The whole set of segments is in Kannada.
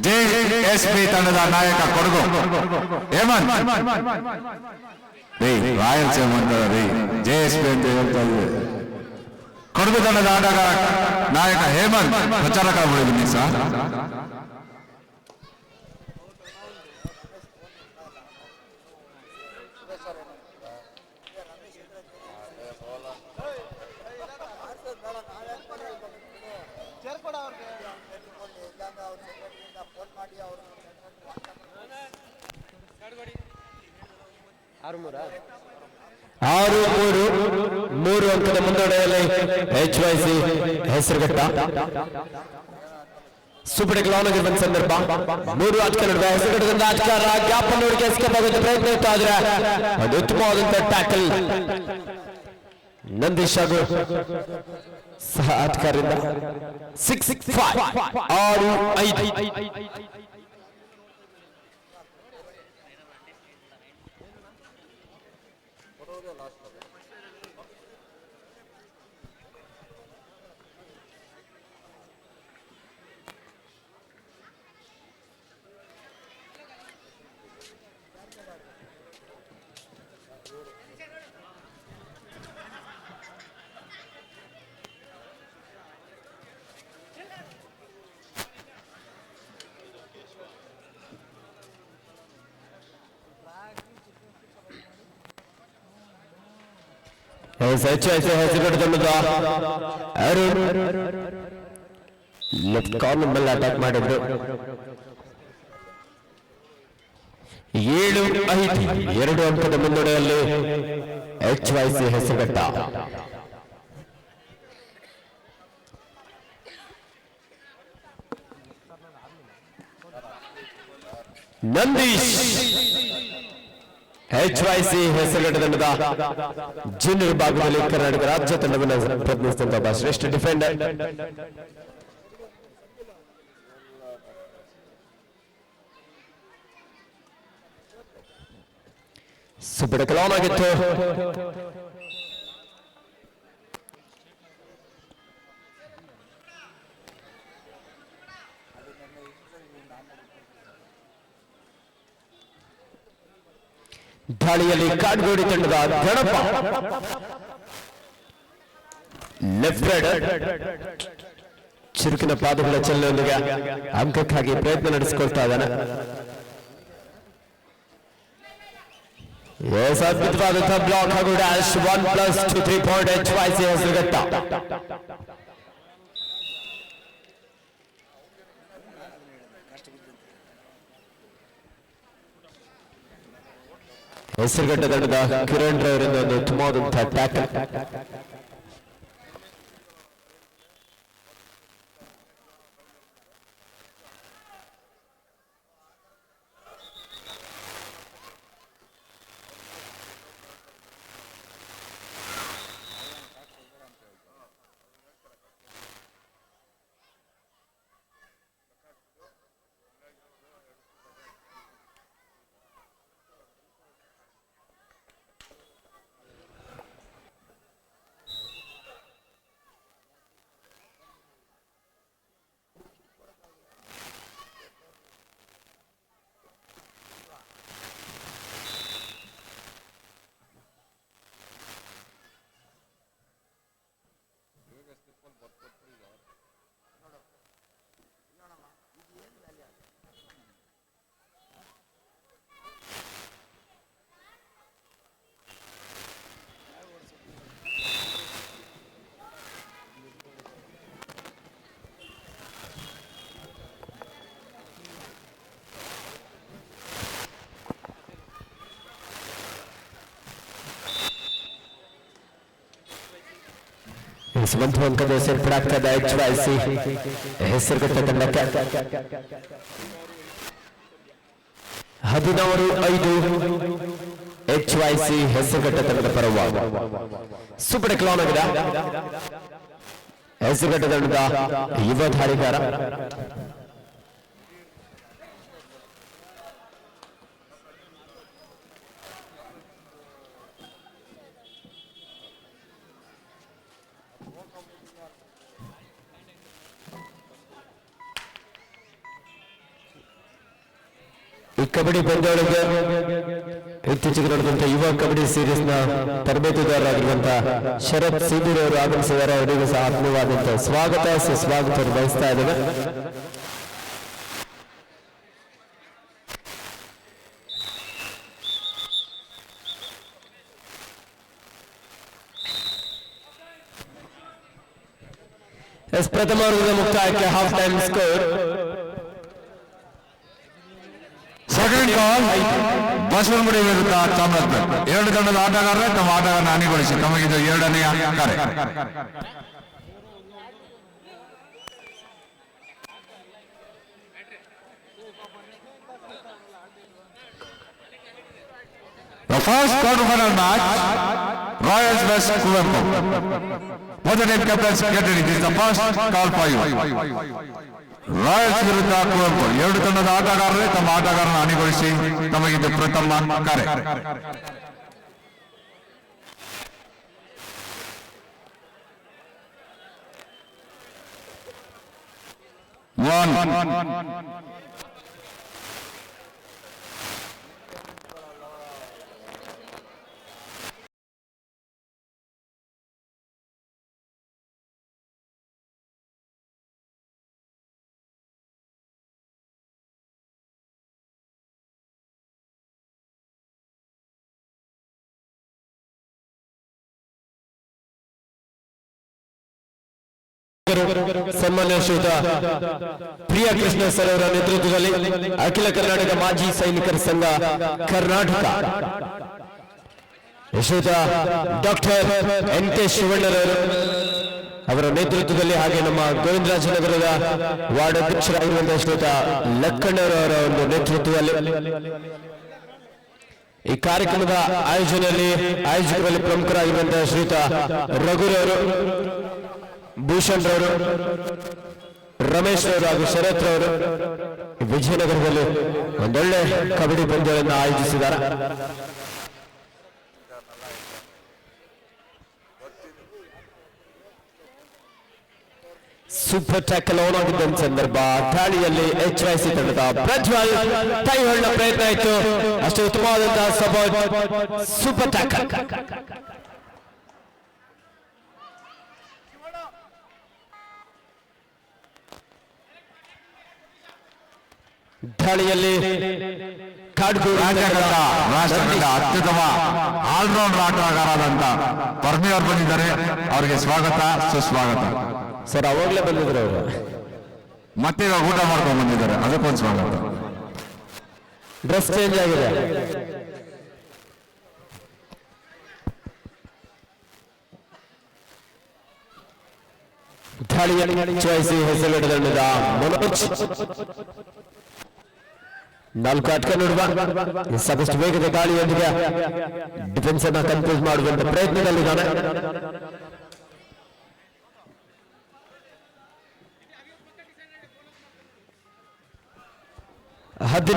ಜೆಎಸ್ಪಿ ತಂಡದ ನಾಯಕ ಕೊಡಗು ಹೇಮಂತ್ ರಾಯಲಸೀಮೆ ಅಂತ ಜೆಎಸ್ಪಿ ಅಂತ ಹೇಳ್ತಾ ಇದ್ವಿ. ಕೊಡಗು ತಂಡದ ಆಟಗಾರ ನಾಯಕ ಹೇಮಂತ್ ಪ್ರಚಾರಕ ಬನ್ನಿ ಸರ್. ಆರು ಮೂರು ಅಂಕದ ಮುನ್ನಡೆಯಲ್ಲಿ HYC ಹೆಸರುಘಟ್ಟ. ಸೂಪರ್ ಕ್ಲಾನ್ ಆಗಿರುವ ಸಂದರ್ಭ ಮೂರು ಆಟಗಾರ ನಡುವೆ ಹೆಸರುಘಟ್ಟದಿಂದ ಆಟಗಾರ ಗ್ಯಾಪ್ ಅನ್ನು ಹುಡುಕಿ ಎಸ್ಕೇಪ್ ಆಗುವಂತ ಪ್ರಯತ್ನ ಇರ್ತಾ ಇದ್ರೆ ಅದು ಉತ್ತಮವಾದಂತಹ ಟ್ಯಾಕಲ್ ನಂದೀಶ್ ಹಾಗೂ ಸಹ ಆಟಗಾರರಿಂದ 6-5 HYC ಹೆಸರುಘಟ್ಟದ ಅರುಣ್ ಲೆಫ್ಟ್ ಕಾರ್ನರ್ ಮೇಲೆ ಅಟ್ಯಾಕ್ ಮಾಡಿದ್ರು. 7-5 2 ಅಂಕದ ಮುನ್ನಡೆಯಲ್ಲಿ HYC ಹೆಸರುಘಟ್ಟ. ನಂದೀಶ್ HYC ಹೆಸರುಘಟ್ಟ ತಂಡದ ಜೂನಿಯರ್ ಭಾಗದಲ್ಲಿ ಕರ್ನಾಟಕ ರಾಜ್ಯ ತಂಡವನ್ನು ಪ್ರತಿನಿಧಿಸಿದಂತಹ ಶ್ರೇಷ್ಠ ಡಿಫೆಂಡರ್. ಸೂಪರ್ ಕ್ಲಾನ್ ಆಗಿತ್ತು. ದಾಳಿಯಲ್ಲಿ ಕಾಡ್ಗೋಡಿ ತಂಡದ ಗಣಪ ಲೆಫ್ಟ್ ರೈಡರ್ ಚುರುಕಿನ ಪಾದಗಳ ಚಲನೆಯೊಂದಿಗೆ ಅಂಕಕ್ಕಾಗಿ ಪ್ರಯತ್ನ ನಡೆಸಿಕೊಳ್ತಾ ಇದ್ದಾನೆ. ಅದ್ಭುತವಾದಂತಹ ಬ್ಲಾಕ್ ಹಾಗೂ dash 1+2 3 point HYC Hesaraghatta. Hesaraghatta ತಂಡದ ಕಿರಣ್ ರವರಿಂದ ಒಂದು ಉತ್ತಮವಾದಂತಹ ಟ್ಯಾಕಲ್. ಒಂದು ಅಂಕದ ಸೇರ್ಪಡಾಗ್ತದ HYC ಹೆಸರುಘಟ್ಟ ತಂಡಕ್ಕೆ. 16-5 HYC ಹೆಸರುಘಟ್ಟ ತಂಡದ ಪರವಾಗಿ. ಸೂಪರ್ ಕ್ಲಾನ್ ಆಗಿದೆ ಹೆಸರುಘಟ್ಟ ತಂಡದ ಯುವ ಧಾರಿಗಾರ. ಈ ಕಬಡ್ಡಿ ಪಂದ್ಯಾವಳಿಗೆ ಇತ್ತೀಚೆಗೆ ನಡೆದಂತ ಯುವ ಕಬಡ್ಡಿ ಸೀರೀಸ್ ನ ತರಬೇತುದಾರರಾಗಿರುವಂತಹ ಶರತ್ ಸಿಂಧೂರ್ ಅವರು ಆಗಮಿಸಿದ್ದಾರೆ. ಅವರಿಗೂ ಸಹ ಆತ್ಮೀಯವಾದಂತಹ ಸ್ವಾಗತ ಸುಸ್ವಾಗತ ಬಯಸ್ತಾ ಇದ್ದೇವೆ. ಪ್ರಥಮ ವರ್ಗದ ಮುಕ್ತಾಯಕ್ಕೆ ಹಾಫ್ ಟೈಮ್ ಸ್ಕೋರ್. ಸೆಕೆಂಡ್ ಕಾಲ್ ಬಸವನಗುಡಿ ವಿರುದ್ಧ ಚಾಮರಾಜಪೇಟೆ. ಎರಡು ತಂಡದ ಆಟಗಾರರೇ ತಮ್ಮ ಆಟಗಾರನ ಹಾನಿಗೊಳಿಸಿ ತಮಗಿದು ಎರಡನೆಯ ಕರೆ. The first quarter-final match, Royals vs Kuvempu. Both the team captains get ready. This is the first call for you. Royals ವಿರುದ್ಧ ಕುವೆಂಪು. ಎರಡು ತಂಡದ ಆಟಗಾರರೇ ತಮ್ಮ ಆಟಗಾರನ ಹಾನಿಗೊಳಿಸಿ ತಮಗಿದು ಪ್ರಥಮ ಕರೆ. ಸನ್ಮಾನ್ಯ ಶ್ರೀಯುತ ಪ್ರಿಯಾ ಕೃಷ್ಣ ಸರ್ ಅವರ ನೇತೃತ್ವದಲ್ಲಿ ಅಖಿಲ ಕರ್ನಾಟಕ ಮಾಜಿ ಸೈನಿಕರ ಸಂಘ ಕರ್ನಾಟಕ ಶ್ರೀಯುತ ಡಾಕ್ಟರ್ ಎನ್ ಕೆ ಶಿವಣ್ಣರವರು ಅವರ ನೇತೃತ್ವದಲ್ಲಿ, ಹಾಗೆ ನಮ್ಮ ಗೋವಿಂದರಾಜನಗರದ ವಾರ್ಡ್ ಅಧ್ಯಕ್ಷರಾಗಿರುವಂತಹ ಶ್ರೀಯುತ ಲಕ್ಕಣ್ಣರವರ ಒಂದು ನೇತೃತ್ವದಲ್ಲಿ ಈ ಕಾರ್ಯಕ್ರಮದ ಆಯೋಜಕರಲ್ಲಿ ಪ್ರಮುಖರಾಗಿರುವಂತಹ ಶ್ರೀಯುತ ರಘುರವರು, ಭೂಷಣ್ ರವರು, ರಮೇಶ್ ರವರು ಹಾಗೂ ಶರತ್ ರವರು ವಿಜಯನಗರದಲ್ಲಿ ಒಂದೊಳ್ಳೆ ಕಬಡ್ಡಿ ಪಂದ್ಯಗಳನ್ನು ಆಯೋಜಿಸಿದ್ದಾರೆ. ಸೂಪರ್ ಟ್ಯಾಕಲ್ ಆನ್ ಆಗಿದ್ದ ಸಂದರ್ಭ ದಾಳಿಯಲ್ಲಿ HYC ತಂಡದ ಪ್ರಜ್ವಲ್ ಕೈಹೊಳ್ಳ ಪ್ರಯತ್ನ ಇತ್ತು. ಅಷ್ಟು ಉತ್ತಮವಾದಂತಹ ಸೂಪರ್ ಟ್ಯಾಕಲ್. ದಾಳಿಯಲ್ಲಿ ರಾಷ್ಟ್ರಕಂಡ ಅತ್ಯುತ್ತಮ ಆಲ್ರೌಂಡರ್ ಆಟಗಾರರಾದಂತ ಪರ್ಮಿ ಅವರು ಬಂದಿದ್ದಾರೆ. ಅವರಿಗೆ ಸ್ವಾಗತ ಸುಸ್ವಾಗತ. ಸರ್ ಅವಾಗಲೇ ಬಂದಿದ್ರು ಅವರು, ಮತ್ತೆ ಇವಾಗ ಊಟ ಮಾಡ್ಕೊಂಡು ಬಂದಿದ್ದಾರೆ, ಅದಕ್ಕೊಂದು ಸ್ವಾಗತ. ಡ್ರೆಸ್ ಚೇಂಜ್ ಆಗಿದೆ. ದಾಳಿಯಲ್ಲಿ HYC ಹೆಸರುಗಡ ತಂಡದ ಮನೋಜ್ 4 ಆಟಕ ನೋಡುವ ಸಾಕಷ್ಟು ವೇಗದ ದಾಳಿಯೊಂದಿಗೆ ಡಿಫೆನ್ಸ್ ಅನ್ನ ಕನ್ಫ್ಯೂಸ್ ಮಾಡುವಂತ ಪ್ರಯತ್ನದಲ್ಲಿದ್ದಾನೆ. ಹತ್ತು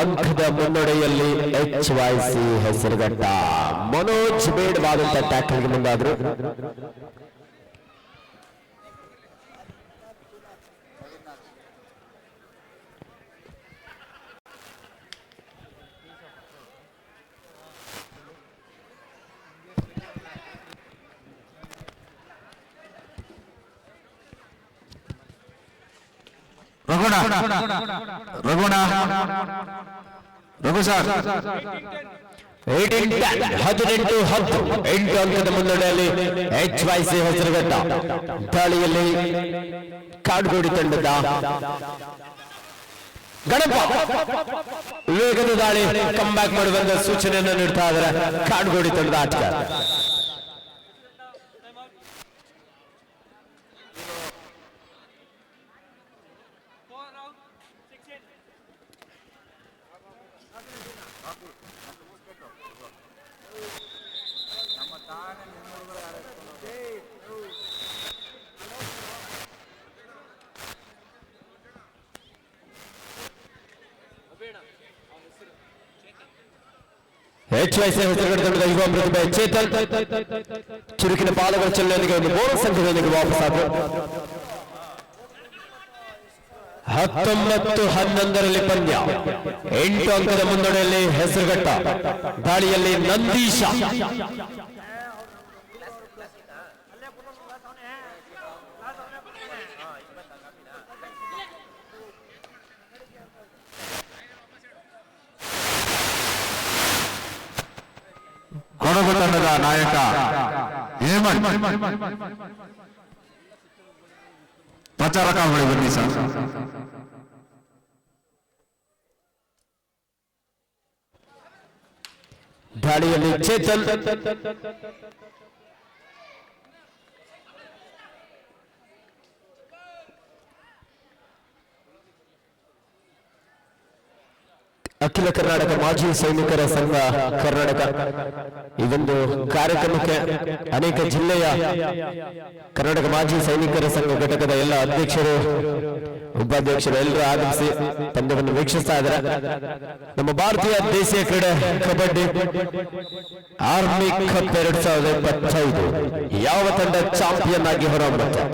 ಅಂಕದ ಮುನ್ನಡೆಯಲ್ಲಿ HYC ಹೆಸರುಗಟ್ಟ ಮನೋಜ್ ಬೇಡವಾದಂತ ಟ್ಯಾಕಲ್ಗೆ ಮುಂದಾದ್ರು. ರಘು ಸರ್ 18-10 8 ಅಂಕದ ಮುನ್ನಡೆಯಲ್ಲಿ HYC ಹೆಸರುಗಟ್ಟ. ದಾಳಿಯಲ್ಲಿ ಕಾಡ್ಗೋಡಿ ತಂಡದ ಗಣಪ ವೇಗದ ದಾಳಿ ಕಮ್ ಬ್ಯಾಕ್ ಮಾಡುವಂತ ಸೂಚನೆಯನ್ನು ನೀಡ್ತಾ ಇದ್ದಾರೆ ಕಾಡ್ಗೋಡಿ ತಂಡದ ಆಟಗಾರ. HYC ಹೆಸರುಗಡ ತಂಡದ ಯುವ ಪ್ರತಿಭೆ ಚೇತನ್ ಚುರುಕಿನ ಪಾಲುಗಳ ಚಲನೆಯೊಂದಿಗೆ ಒಂದು ಬೋನಸ್ ಸಂಖ್ಯೆಯೊಂದಿಗೆ ವಾಪಸ್ ಆದರು. 19-11ರಲ್ಲಿ ಪಂದ್ಯ 8 ಅಂಕದ ಮುನ್ನಡೆಯಲ್ಲಿ ಹೆಸರುಘಟ್ಟ. ದಾಳಿಯಲ್ಲಿ ನಂದೀಶ. ಕೊಡಗು ತಂಡದ ನಾಯಕ ಹೇಮಂತ್ ಪ್ರಚಾರಕ ಬಳಿ ಬನ್ನಿ ಸರ್. ದಾಳಿಯಲ್ಲಿ ಚೇತನ್. ಅಖಿಲ ಕರ್ನಾಟಕ ಮಾಜಿ ಸೈನಿಕರ ಸಂಘ ಕರ್ನಾಟಕ ಈ ಒಂದು ಕಾರ್ಯಕ್ರಮಕ್ಕೆ ಅನೇಕ ಜಿಲ್ಲೆಯ ಕರ್ನಾಟಕ ಮಾಜಿ ಸೈನಿಕರ ಸಂಘ ಘಟಕದ ಎಲ್ಲ ಅಧ್ಯಕ್ಷರು, ಉಪಾಧ್ಯಕ್ಷರು ಎಲ್ಲರೂ ಆಗಮಿಸಿ ಪಂದ್ಯವನ್ನು ವೀಕ್ಷಿಸ್ತಾ ಇದ್ದಾರೆ. ನಮ್ಮ ಭಾರತೀಯ ದೇಶೀಯ ಕ್ರೀಡೆ ಕಬಡ್ಡಿ ಆರ್ಮಿ ಕಪ್ 2025 ಯಾವ ತಂಡ ಚಾಂಪಿಯನ್ ಆಗಿ ಹೊರಬರುತ್ತೆ?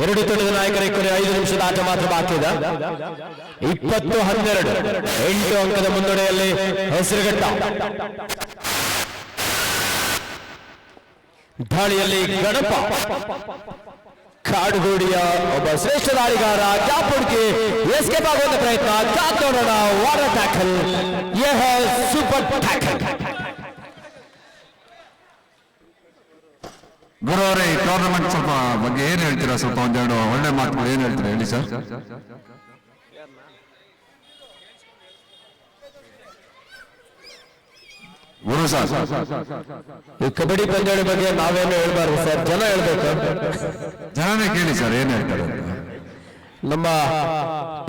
ಎರಡು ತಂಡದ ನಾಯಕರ ಕೊನೆ 5 ನಿಮಿಷದ ಆಟ ಮಾತ್ರ ಬಾಕಿ ಇದೆ. 20-12 8 ಅಂಕದ ಮುನ್ನಡೆಯಲ್ಲಿ ಹೆಸರುಘಟ್ಟ. ದಾಳಿಯಲ್ಲಿ ಗಣಪ. ಕಾಡುಗೋಡಿಯ ಒಬ್ಬ ಶ್ರೇಷ್ಠ ದಾಳಿಗಾರ ಜಾಪುಡ್ಗೆ ಎಸ್ಕೇಪ್ ಆಗುವಂತ ಪ್ರಯತ್ನ. ಕಾತೋಡೋಣ ವಾಟರ್ ಟ್ಯಾಕಲ್. Super tackle. ಗುರು ಅವರೇ, ಈ ಟೂರ್ನಮೆಂಟ್ ಸ್ವಲ್ಪ ಬಗ್ಗೆ ಏನ್ ಹೇಳ್ತೀರಾ? ಸ್ವಲ್ಪ ಒಂದೆರಡು ಒಳ್ಳೆ ಮಾತುಗಳು ಏನ್ ಹೇಳ್ತೀರಾ ಹೇಳಿ ಸರ್. ಗುರು ಸರ್, ಈ ಕಬಡ್ಡಿ ಪಂದ್ಯಾವಳಿ ಬಗ್ಗೆ ನಾವೇನು ಹೇಳ್ಬಾರ್ದು ಸರ್, ಜನ ಹೇಳ್ಬೇಕು. ಜನನೇ ಕೇಳಿ ಸರ್ ಏನ್ ಹೇಳ್ತಾರೆ. ನಮ್ಮ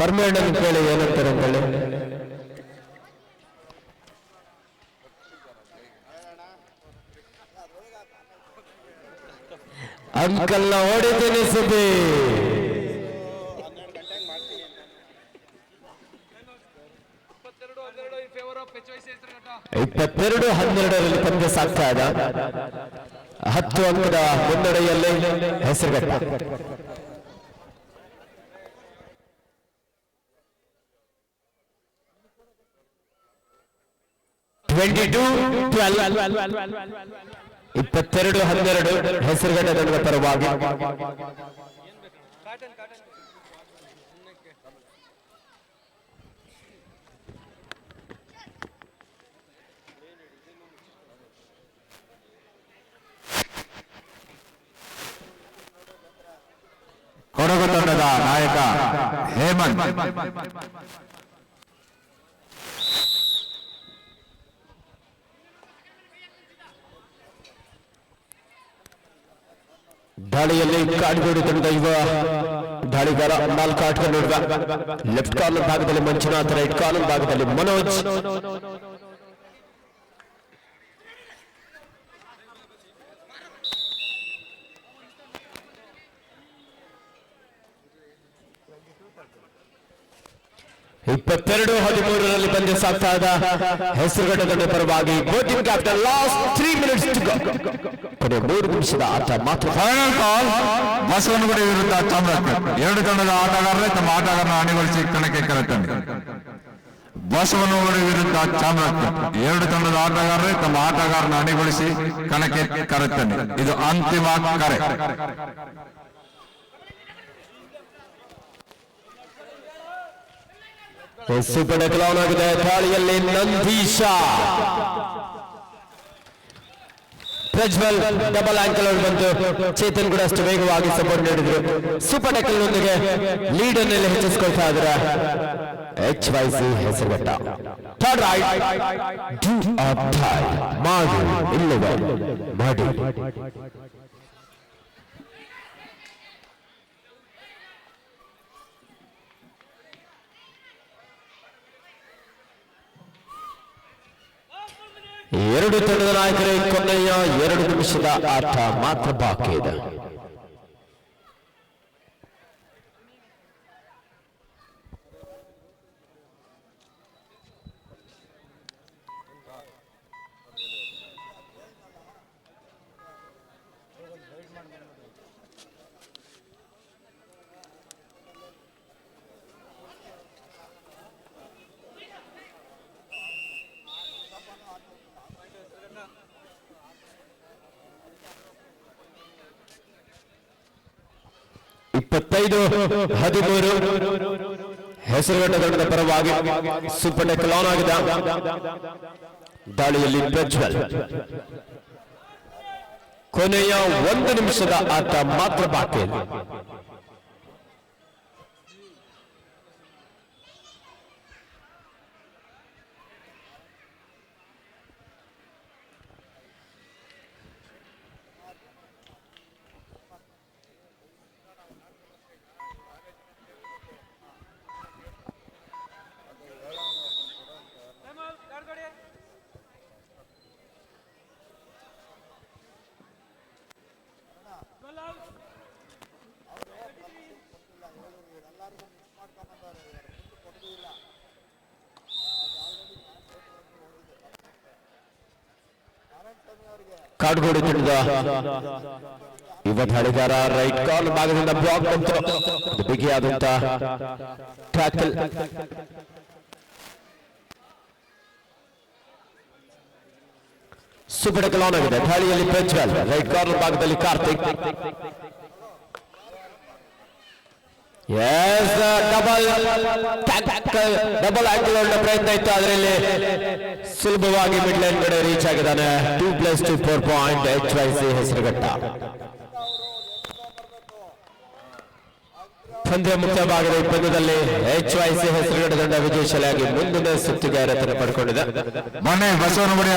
ಪರ್ಮೇಂಡ್ ಕೇಳಿ ಏನಂತಾರೆ ಅಂತ ಹೇಳಿ. ಅಂಕಲ್ನ ಹೊಡಿತೀನಿ ಸುದ್ದಿ. 22-12ರಲ್ಲಿ ಪಂದ್ಯ ಸಾಗ್ತಾ ಇದೆ. 10 ಅಂಕದ ಮುನ್ನಡೆಯಲ್ಲಿ ಹೆಸರುಘಟ್ಟ. ಹೆಸರುಘಟ್ಟ ತಂಡದ ಪರವಾಗಿ. ಕೊಡಗು ತಂಡದ ನಾಯಕ ಹೇಮಂತ್. ದಾಳಿಯಲ್ಲಿ ಕಾಡುಗೋಡಿ ತಂಡದ ಯುವ ದಾಳಿಗಾರ 4 ಆಟಗಾರ ನೋಡುವ. ಲೆಫ್ಟ್ ಕಾರ್ನರ್ ಭಾಗದಲ್ಲಿ ಮಂಜುನಾಥ್, ರೈಟ್ ಕಾರ್ನರ್ ಭಾಗದಲ್ಲಿ ಮನೋಜ್. ಇಪ್ಪತ್ತೆರಡು 13ರಲ್ಲಿ ಪಂದ್ಯ ಸಾಗ್ತಾ ಇದ್ದ ಹೆಸರುಘಟ್ಟ ತಂಡ ಪರವಾಗಿ boating captain. Last 3 minutes to go. ಕೊನೆ 3 ನಿಮಿಷದ ಆಟ ಮಾತ್ರ. ಫೈನಲ್ ಕಾಲ್ ಬಸವನಗುಡಿ ವಿರುದ್ಧ ಚಾಮರಾಜಪೇಟೆ. ಎರಡು ತಂಡದ ಆಟಗಾರರೇ ತಮ್ಮ ಆಟಗಾರನ ಅಣಿಗೊಳಿಸಿ ಕಣಕ್ಕೆ ಕರೆತಂಡಿ. ಬಸವನಗುಡಿ ವಿರುದ್ಧ ಚಾಮರಾಜಪೇಟೆ. ಎರಡು ತಂಡದ ಆಟಗಾರರೇ ತಮ್ಮ ಆಟಗಾರನ ಅಣಿಗೊಳಿಸಿ ಕಣಕ್ಕೆ ಕರೆತಂಡಿ. ಇದು ಅಂತಿಮ ಕರೆ. ಸೂಪರ್ ಟ್ಯಾಕಲ್ ಆನ್ ಆಗಿದೆ. ದಾಳಿಯಲ್ಲಿ ನಂದೀಶ, ಪ್ರಜ್ವಲ್ ಡಬಲ್ ಆಂಕಲ್ ಬಂತು. ಚೇತನ್ ಕೂಡ ಅಷ್ಟು ವೇಗವಾಗಿ ಸಪೋರ್ಟ್ ನೀಡಿದ್ರು. ಸೂಪರ್ ಟ್ಯಾಕಲ್ ನೊಂದಿಗೆ ಲೀಡ್ ಅನ್ನೆಲ್ಲ ಹೆಚ್ಚಿಸಿಕೊಳ್ತಾ ಇದ್ದಾರೆ HYC Hesaraghatta. Third right do or die. ಮಾಡಿ ಇಲ್ಲವೇ ಮಾಡಿ. ಎರಡು ತಂಡದ ನಾಯಕರೇ ಕೊನೆಯ 2 ನಿಮಿಷದ ಆಟ ಮಾತ್ರ ಬಾಕಿ ಇದೆ. ಇಪ್ಪತ್ತೈದು 13 ಹೆಸರುಘಟ್ಟ ತಂಡದ ಪರವಾಗಿ ಸೂಪರ್ ಟೆಕಲ್ ಆನ್ ಆಗಿದೆ. ದಾಳಿಯಲ್ಲಿ ಪ್ರಜ್ವಲ್. ಕೊನೆಯ 1 ನಿಮಿಷದ ಆಟ ಮಾತ್ರ ಬಾಕಿ ಇದೆ. ಕಾಡ್ಗೋಡಿ ತಂಡದ ಯುವ ದಾಳಿಗಾರ ರೈಟ್ ಕಾರ್ನರ್ ಭಾಗದಿಂದ ಬ್ಲಾಕ್ ಬಂತು. ಬಿಗಿಯಾದಂತ ಟ್ಯಾಕಲ್. ಸೂಪರ್ ಟೆಕಲ್ ಆನ್ ಆಗಿದೆ. ದಾಳಿಯಲ್ಲಿ ಪ್ರಜ್ವಲ್. ರೈಟ್ ಕಾರ್ನರ್ ಭಾಗದಲ್ಲಿ ಕಾರ್ತಿಕ್. ಡಬಲ್ ಆಂಗಲ್ ಪ್ರಯತ್ನ ಇತ್ತು, ಅದರಲ್ಲಿ ಸುಲಭವಾಗಿ ಮಿಡ್ ಲೈನ್ ಕಡೆ ರೀಚ್ ಆಗಿದ್ದಾನೆ. 2+2 4 ಪಾಯಿಂಟ್ HYC ಹೆಸರುಘಟ್ಟ. ಪಂದ್ಯ ಮುಖ್ಯ ಭಾಗದ ಈ ಪಂದ್ಯದಲ್ಲಿ HYC ಹೆಸರುಘಟ್ಟ ತಂಡ ವಿಜಯಶಾಲಿಯಾಗಿ ಮುಂದಿನ ಸುತ್ತಿಗೆ ಅರ್ಹತೆ ಪಡ್ಕೊಂಡಿದೆ. ಮೊನ್ನೆ ಬಸವನಗುಡಿ